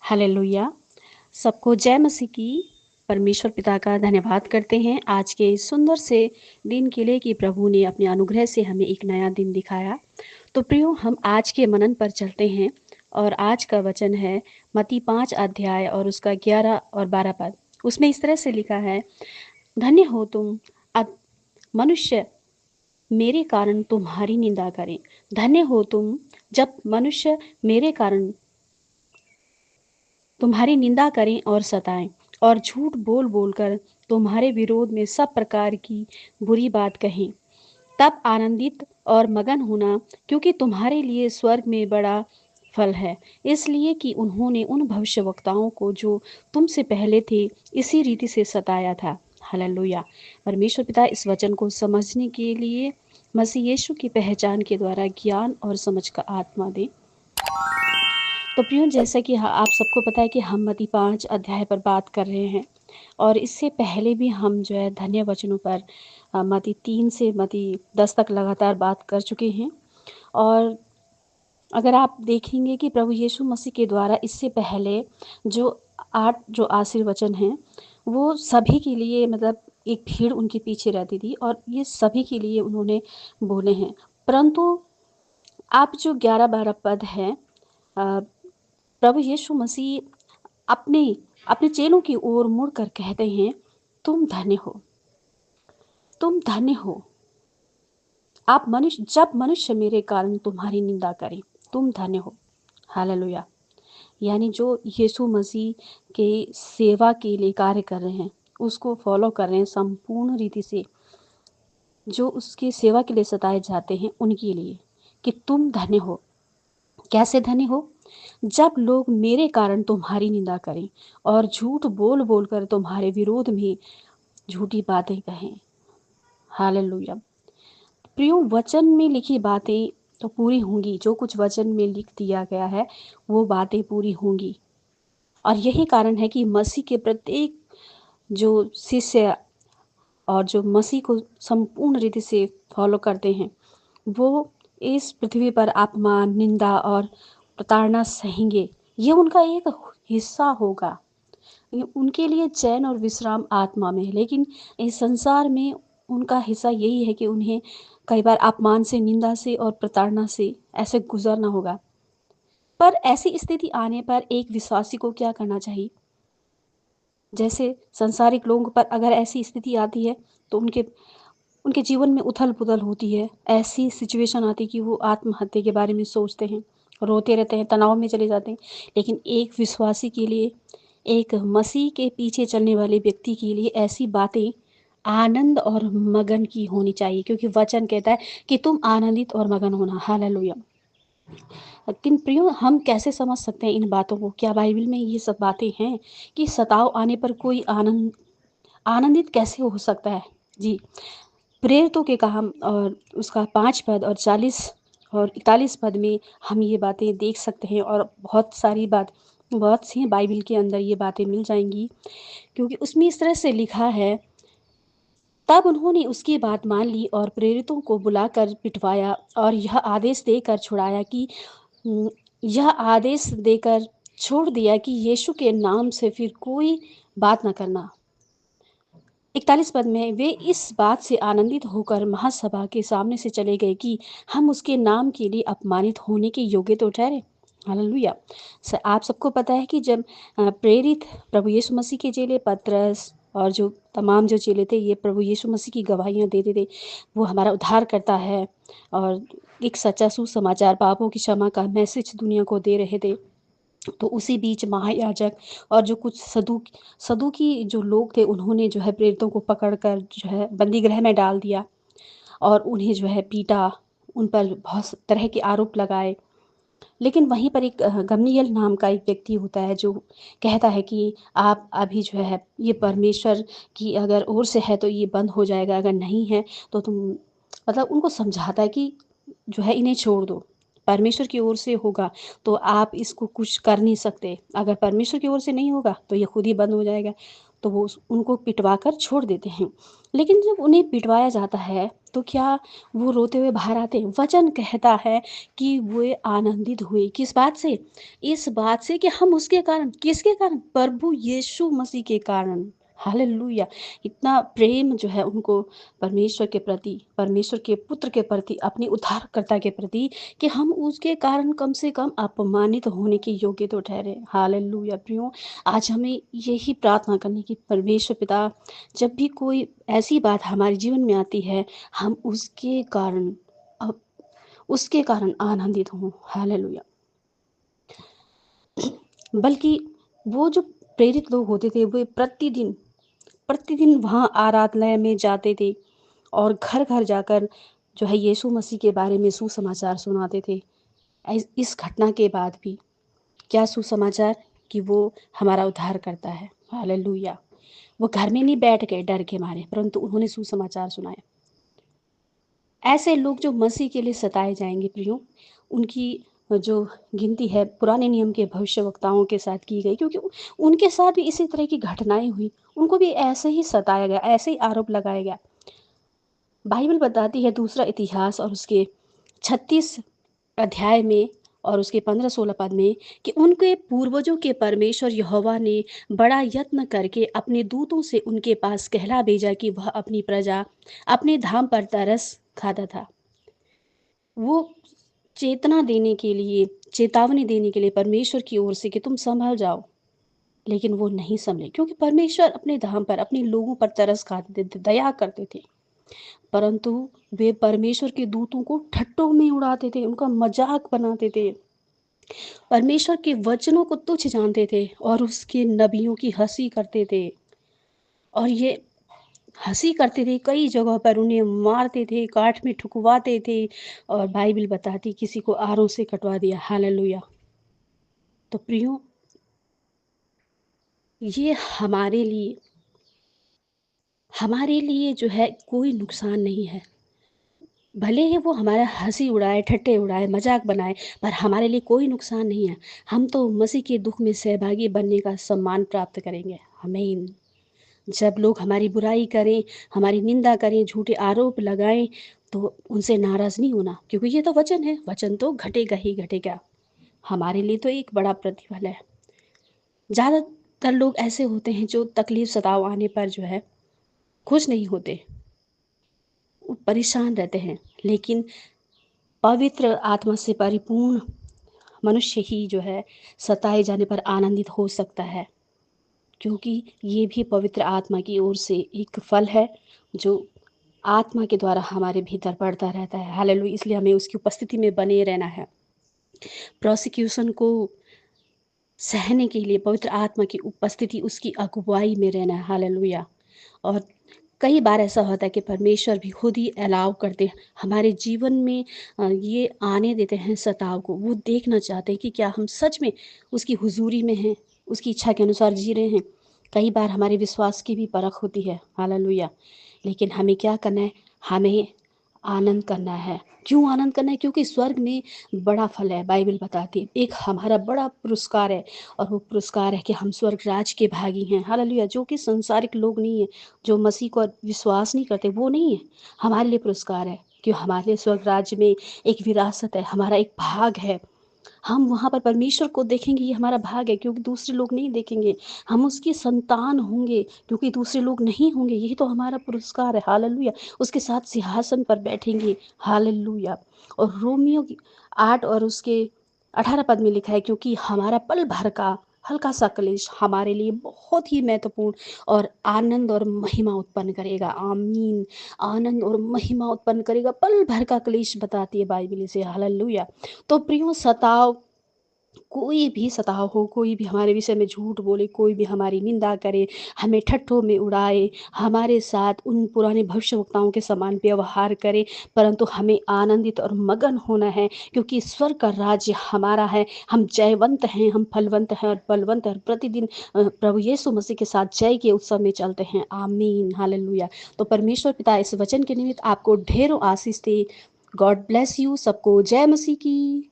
Hallelujah. सबको जय मसीह की। परमेश्वर पिता का धन्यवाद करते हैं आज के इस सुंदर से दिन के लिए कि प्रभु ने अपने अनुग्रह से हमें एक नया दिन दिखाया। तो प्रियो, हम आज के मनन पर चलते हैं और आज का वचन है मत्ती 5 अध्याय और उसका 11 और 12 पद। उसमें इस तरह से लिखा है, धन्य हो तुम अब मनुष्य मेरे कारण तुम्हारी निंदा करें। धन्य हो तुम जब मनुष्य मेरे कारण तुम्हारी निंदा करें और सताएं और झूठ बोल बोलकर तुम्हारे विरोध में सब प्रकार की बुरी बात कहें। तब आनंदित और मगन होना, क्योंकि तुम्हारे लिए स्वर्ग में बड़ा फल है, इसलिए कि उन्होंने उन भविष्यवक्ताओं को जो तुमसे पहले थे इसी रीति से सताया था। हालेलुया। परमेश्वर पिता इस वचन को समझने के लिए मसीह यीशु की पहचान के द्वारा ज्ञान और समझ का आत्मा दे। तो प्रियो, जैसा कि आप सबको पता है कि हम मत्ती 5 अध्याय पर बात कर रहे हैं और इससे पहले भी हम जो है धन्य वचनों पर मत्ती 3 से मत्ती 10 तक लगातार बात कर चुके हैं। और अगर आप देखेंगे कि प्रभु यीशु मसीह के द्वारा इससे पहले जो 8 जो आशीर्वचन हैं, वो सभी के लिए, मतलब एक भीड़ उनके पीछे रहती थी और ये सभी के लिए उन्होंने बोले हैं। परंतु आप जो 11-12 पद हैं, प्रभु यीशु मसीह अपने अपने चेलों की ओर मुड़कर कहते हैं, तुम धन्य हो, तुम धन्य हो। आप मनुष्य जब मनुष्य मेरे कारण तुम्हारी निंदा करें, तुम धन्य हो। हालेलुया। यानी जो यीशु मसीह के सेवा के लिए कार्य कर रहे हैं, उसको फॉलो कर रहे हैं संपूर्ण रीति से, जो उसकी सेवा के लिए सताए जाते हैं उनके लिए, कि तुम धन्य हो। कैसे धन्य हो? जब लोग मेरे कारण तुम्हारी निंदा करें और झूठ बोल बोलकर तुम्हारे विरोध में झूठी बातें कहें। हालेलुया। प्रियो, वचन में लिखी बातें तो पूरी होंगी। जो कुछ वचन में लिख दिया गया है वो बातें पूरी होंगी। और यही कारण है कि मसीह के प्रत्येक जो शिष्य और जो मसीह को संपूर्ण रीति से फॉलो करते हैं, वो इस पृथ्वी पर अपमान, निंदा और प्रताड़ना सहेंगे। ये उनका एक हिस्सा होगा। उनके लिए चैन और विश्राम आत्मा में है, लेकिन इस संसार में उनका हिस्सा यही है कि उन्हें कई बार अपमान से, निंदा से और प्रताड़ना से ऐसे गुजरना होगा। पर ऐसी स्थिति आने पर एक विश्वासी को क्या करना चाहिए? जैसे संसारिक लोगों पर अगर ऐसी स्थिति आती है तो उनके उनके जीवन में उथल-पुथल होती है। ऐसी सिचुएशन आती है कि वो आत्महत्या के बारे में सोचते हैं, रोते रहते हैं, तनाव में चले जाते हैं। लेकिन एक विश्वासी के लिए, एक मसीह के पीछे चलने वाले व्यक्ति के लिए ऐसी बातें आनंद और मगन की होनी चाहिए, क्योंकि वचन कहता है कि तुम आनंदित और मगन होना। हालेलुया। लेकिन प्रियो, हम कैसे समझ सकते हैं इन बातों को? क्या बाइबल में ये सब बातें हैं कि सताव आने पर कोई आनंदित कैसे हो सकता है? जी, प्रेरितों के काम और उसका 5 पद और 40 और 41 पद में हम ये बातें देख सकते हैं। और बहुत सी बाइबल के अंदर ये बातें मिल जाएंगी, क्योंकि उसमें इस तरह से लिखा है, तब उन्होंने उसकी बात मान ली और प्रेरितों को बुलाकर पिटवाया और यह आदेश देकर छोड़ दिया कि यीशु के नाम से फिर कोई बात न करना। 41 पद में, वे इस बात से आनंदित होकर महासभा के सामने से चले गए कि हम उसके नाम के लिए अपमानित होने के योग्य तो ठहरे। हालेलुया। आप सबको पता है कि जब प्रेरित प्रभु यीशु मसीह के चेले पतरस और जो तमाम जो चेले थे, ये प्रभु यीशु मसीह की गवाहियाँ देते थे, वो हमारा उद्धार करता है और एक सच्चा सुसमाचार, पापों की क्षमा का मैसेज दुनिया को दे रहे थे। तो उसी बीच महायाजक और जो कुछ सदूकी जो लोग थे, उन्होंने जो है प्रेरितों को पकड़कर जो है बंदी गृह में डाल दिया और उन्हें जो है पीटा, उन पर बहुत तरह के आरोप लगाए। लेकिन वहीं पर एक गम्लीएल नाम का एक व्यक्ति होता है जो कहता है कि आप अभी जो है ये परमेश्वर की अगर ओर से है तो ये बंद हो जाएगा, अगर नहीं है तो तुम, मतलब उनको समझाता है कि जो है इन्हें छोड़ दो, परमेश्वर की ओर से होगा तो आप इसको कुछ कर नहीं सकते, अगर परमेश्वर की ओर से नहीं होगा तो ये खुद ही बंद हो जाएगा। तो वो उनको पिटवा कर छोड़ देते हैं। लेकिन जब उन्हें पिटवाया जाता है तो क्या वो रोते हुए बाहर आते हैं? वचन कहता है कि वे आनंदित हुए। किस बात से? इस बात से कि हम उसके कारण, किसके कारण? प्रभु यीशु मसीह के कारण। हालेलुया! इतना प्रेम जो है उनको परमेश्वर के प्रति, परमेश्वर के पुत्र के प्रति, अपने उद्धारकर्ता के प्रति, कि हम उसके कारण कम से कम अपमानित होने के योग्य तो ठहरे। हालेलुया प्रियो, आज हमें यही प्रार्थना करनी कि परमेश्वर पिता, जब भी कोई ऐसी बात हमारे जीवन में आती है, हम उसके कारण आनंदित हों। हालेलुया! बल्कि वो जो प्रेरित लोग होते थे, वे प्रतिदिन प्रतिदिन वहाँ आराधनालय में जाते थे और घर-घर जाकर जो है यीशु मसीह के बारे में सुसमाचार सुनाते थे। इस घटना के बाद भी क्या सुसमाचार? कि वो हमारा उद्धार करता है। हालेलुया! वो घर में नहीं बैठ गए डर के मारे, परंतु उन्होंने सुसमाचार सुनाया। ऐसे लोग जो मसीह के लिए सताए जाएंगे प्रियो, उनकी जो गिनती है पुराने नियम के भविष्यवक्ताओं के साथ की गई, क्योंकि उनके साथ भी इसी तरह की घटनाएं हुई। उनको भी ऐसे ही सताया गया, ऐसे ही आरोप लगाया गया। बाइबल बताती है दूसरा इतिहास और उसके 36 अध्याय में और उसके 15-16 पद में कि उनके पूर्वजों के परमेश्वर यहोवा ने बड़ा यत्न करके अपने दूतों से उनके पास कहला भेजा कि वह अपनी प्रजा अपने धाम पर तरस खाता था। वो चेतना देने के लिए, चेतावनी देने के लिए परमेश्वर की ओर से कि तुम संभल जाओ, लेकिन वो नहीं संभले, क्योंकि परमेश्वर अपने धाम पर, अपने लोगों पर तरस खाते थे, दया करते थे। परंतु वे परमेश्वर के दूतों को ठट्टों में उड़ाते थे, उनका मजाक बनाते थे, परमेश्वर के वचनों को तुच्छ जानते थे और उसके नबियों की हंसी करते थे। और ये हंसी करते थे, कई जगहों पर उन्हें मारते थे, काठ में ठुकवाते थे, और बाइबल बताती किसी को आरों से कटवा दिया। हालेलुया! तो प्रियो, ये हमारे लिए जो है कोई नुकसान नहीं है। भले ही वो हमारा हंसी उड़ाए, ठट्टे उड़ाए, मजाक बनाए, पर हमारे लिए कोई नुकसान नहीं है। हम तो मसीह के दुख में सहभागी बनने का सम्मान प्राप्त करेंगे। आमीन। जब लोग हमारी बुराई करें, हमारी निंदा करें, झूठे आरोप लगाएं, तो उनसे नाराज नहीं होना, क्योंकि ये तो वचन है, वचन तो घटेगा ही घटेगा। हमारे लिए तो एक बड़ा प्रतिफल है। ज़्यादातर लोग ऐसे होते हैं जो तकलीफ सताव आने पर जो है खुश नहीं होते, वो परेशान रहते हैं। लेकिन पवित्र आत्मा से परिपूर्ण मनुष्य ही जो है सताए जाने पर आनंदित हो सकता है, क्योंकि ये भी पवित्र आत्मा की ओर से एक फल है जो आत्मा के द्वारा हमारे भीतर बढ़ता रहता है। हालेलुया! इसलिए हमें उसकी उपस्थिति में बने रहना है। प्रोसिक्यूशन को सहने के लिए पवित्र आत्मा की उपस्थिति, उसकी अगुवाई में रहना है। हालेलुया! और कई बार ऐसा होता है कि परमेश्वर भी खुद ही अलाउ करते हैं हमारे जीवन में, ये आने देते हैं सताव को। वो देखना चाहते हैं कि क्या हम सच में उसकी हुजूरी में हैं, उसकी इच्छा के अनुसार जी रहे हैं। कई बार हमारे विश्वास की भी परख होती है। हालेलुया! लेकिन हमें क्या करना है? हमें आनंद करना है। क्यों आनंद करना है? क्योंकि स्वर्ग में बड़ा फल है, बाइबल बताती है। एक हमारा बड़ा पुरस्कार है, और वो पुरस्कार है कि हम स्वर्ग राज के भागी हैं। हालेलुया! जो कि संसारिक लोग नहीं है, जो मसीह को विश्वास नहीं करते, वो नहीं है। हमारे लिए पुरस्कार है कि हमारे लिए स्वर्ग राज्य में एक विरासत है, हमारा एक भाग है। हम वहाँ पर परमेश्वर को देखेंगे, ये हमारा भाग है, क्योंकि दूसरे लोग नहीं देखेंगे। हम उसकी संतान होंगे, क्योंकि दूसरे लोग नहीं होंगे। यही तो हमारा पुरस्कार है। हालेलुया! उसके साथ सिंहासन पर बैठेंगे। हालेलुया! और रोमियो की 8 और उसके 18 पद में लिखा है, क्योंकि हमारा पल भर का हल्का सा क्लेश हमारे लिए बहुत ही महत्वपूर्ण और आनंद और महिमा उत्पन्न करेगा। आमीन। आनंद और महिमा उत्पन्न करेगा, पल भर का क्लेश बताती है बाइबल इसे। हालेलुया! तो प्रियो, सताव, कोई भी सताव हो, कोई भी हमारे विषय में झूठ बोले, कोई भी हमारी निंदा करे, हमें ठट्ठों में उड़ाए, हमारे साथ उन पुराने भविष्यवक्ताओं के समान व्यवहार करे, परंतु हमें आनंदित और मगन होना है, क्योंकि स्वर्ग का राज्य हमारा है। हम जयवंत हैं, हम फलवंत हैं और बलवंत हैं, और प्रतिदिन प्रभु यीशु मसीह के साथ जय के उत्सव में चलते हैं। आमीन। हालेलुया! तो परमेश्वर पिता इस वचन के निमित्त आपको ढेरों आशीष दे। गॉड ब्लेस यू सबको। जय मसीह की।